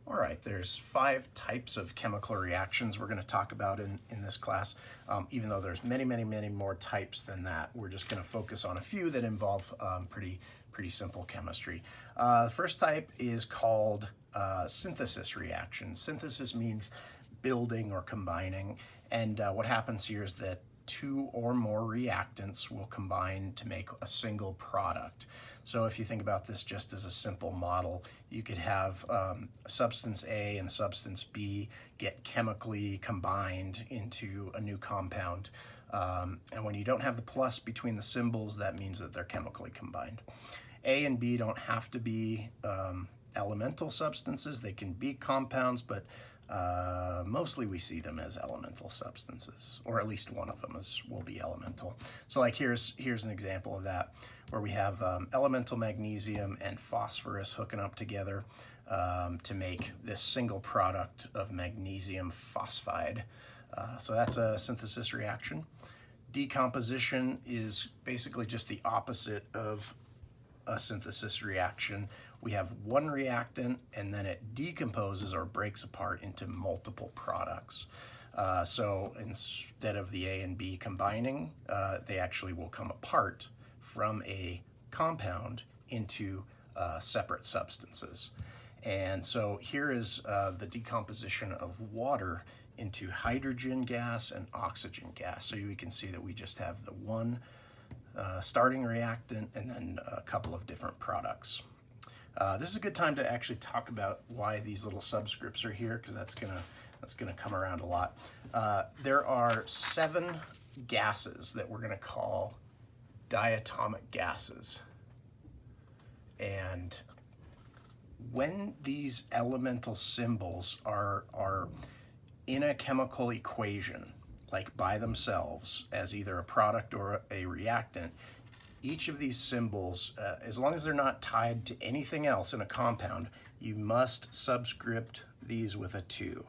All right, there's 5 types of chemical reactions we're going to talk about in this class. Even though there's many more types than that, we're just going to focus on a few that involve pretty simple chemistry. The first type is called synthesis reaction. Synthesis means building or combining, and what happens here is that 2 or more reactants will combine to make a single product. So if you think about this just as a simple model, you could have substance A and substance B get chemically combined into a new compound. And when you don't have the plus between the symbols, that means that they're chemically combined. A and B don't have to be elemental substances. They can be compounds, but mostly we see them as elemental substances, or at least one of them will be elemental. So like here's an example of that, where we have elemental magnesium and phosphorus hooking up together to make this single product of magnesium phosphide. So that's a synthesis reaction. Decomposition is basically just the opposite of a synthesis reaction. We have one reactant and then it decomposes or breaks apart into multiple products. So instead of the A and B combining, they actually will come apart from a compound into separate substances. And so here is the decomposition of water into hydrogen gas and oxygen gas. So you can see that we just have the one starting reactant and then a couple of different products. This is a good time to actually talk about why these little subscripts are here, because that's gonna come around a lot. There are 7 gases that we're gonna call diatomic gases, and when these elemental symbols are in a chemical equation, like by themselves as either a product or a reactant, each of these symbols, as long as they're not tied to anything else in a compound, you must subscript these with a 2.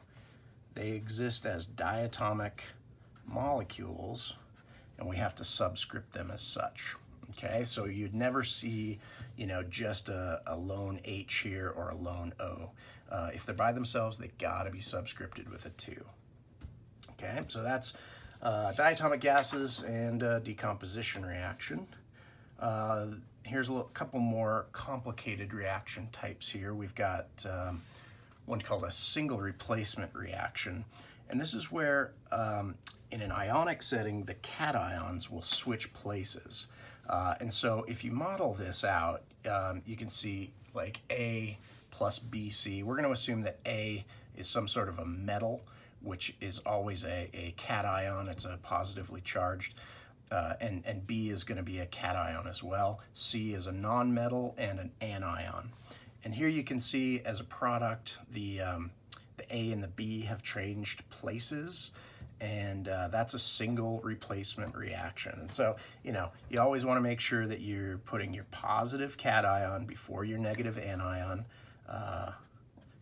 They exist as diatomic molecules, and we have to subscript them as such. Okay, so you'd never see, just a lone H here or a lone O. If they're by themselves, they gotta be subscripted with a 2. Okay, so that's diatomic gases and decomposition reaction. Here's a couple more complicated reaction types here. We've got one called a single replacement reaction. And this is where, in an ionic setting, the cations will switch places. And so if you model this out, you can see like A plus BC. We're going to assume that A is some sort of a metal, which is always a cation. It's a positively charged. And B is going to be a cation as well. C is a nonmetal and an anion. And here you can see as a product, the A and the B have changed places, and that's a single replacement reaction. And so, you always want to make sure that you're putting your positive cation before your negative anion.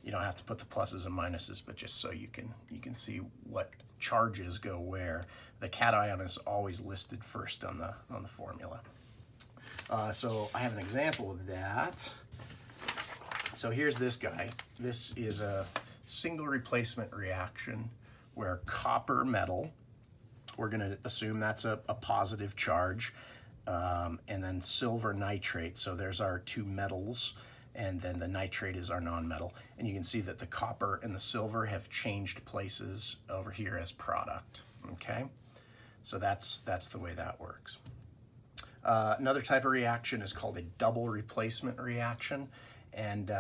You don't have to put the pluses and minuses, but just so you can see what charges go where. The cation is always listed first on the formula. So I have an example of that. So here's this guy. This is a single replacement reaction where copper metal, we're going to assume that's a positive charge, and then silver nitrate. So there's our 2 metals, and then the nitrate is our nonmetal. And you can see that the copper and the silver have changed places over here as product, okay? So that's the way that works. Another type of reaction is called a double replacement reaction, and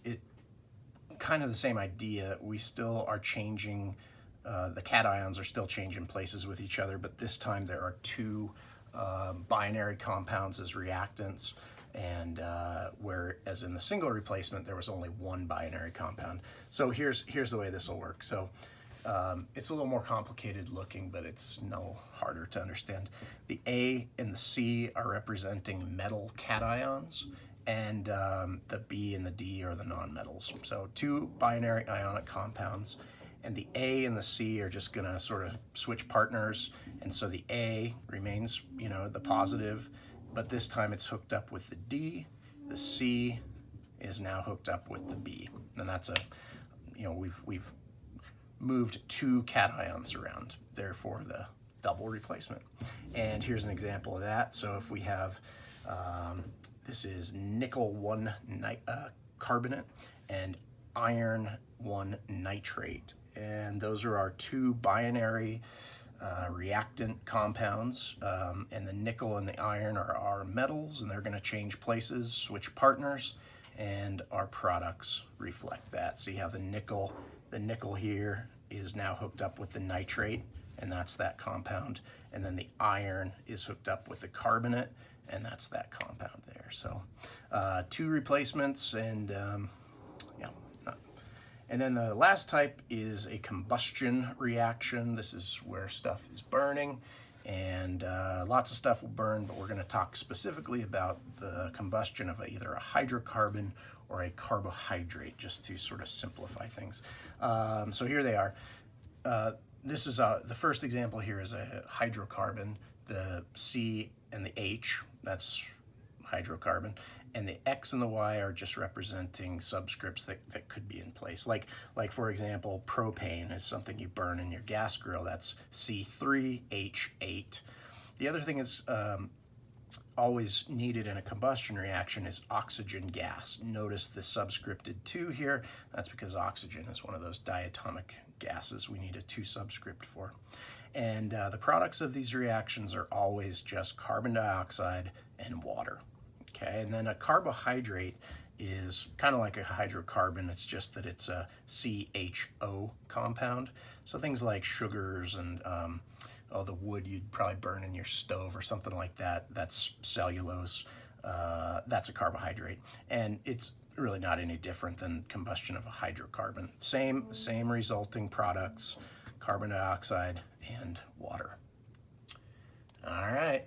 it kind of the same idea. We still are changing, the cations are still changing places with each other, but this time there are 2 binary compounds as reactants, and whereas in the single replacement there was only 1 binary compound. So here's the way this will work. So it's a little more complicated looking, but it's no harder to understand. The A and the C are representing metal cations, and the B and the D are the nonmetals. So 2 binary ionic compounds, and the A and the C are just gonna sort of switch partners, and so the A remains, the positive, but this time it's hooked up with the D. The C is now hooked up with the B. And that's a, we've moved 2 cations around, therefore the double replacement. And here's an example of that. So if we have, this is nickel 1 carbonate and iron 1 nitrate. And those are our 2 binary reactant compounds, and the nickel and the iron are our metals, and they're going to change places, switch partners, and our products reflect that. So you have the nickel here is now hooked up with the nitrate, and that's that compound, and then the iron is hooked up with the carbonate, and that's that compound there. So 2 replacements, and yeah. And then the last type is a combustion reaction. This is where stuff is burning, and lots of stuff will burn, but we're going to talk specifically about the combustion of either a hydrocarbon or a carbohydrate, just to sort of simplify things. So here they are. This is the first example here is a hydrocarbon. The C and the H, that's hydrocarbon, and the X and the Y are just representing subscripts that could be in place. Like for example, propane is something you burn in your gas grill. That's C3H8. The other thing is always needed in a combustion reaction is oxygen gas. Notice the subscripted 2 here. That's because oxygen is one of those diatomic gases we need a 2 subscript for. And the products of these reactions are always just carbon dioxide and water. Okay, and then a carbohydrate is kind of like a hydrocarbon. It's just that it's a CHO compound. So things like sugars and the wood you'd probably burn in your stove or something like that, that's cellulose. That's a carbohydrate. And it's really not any different than combustion of a hydrocarbon. Same resulting products, carbon dioxide and water. All right.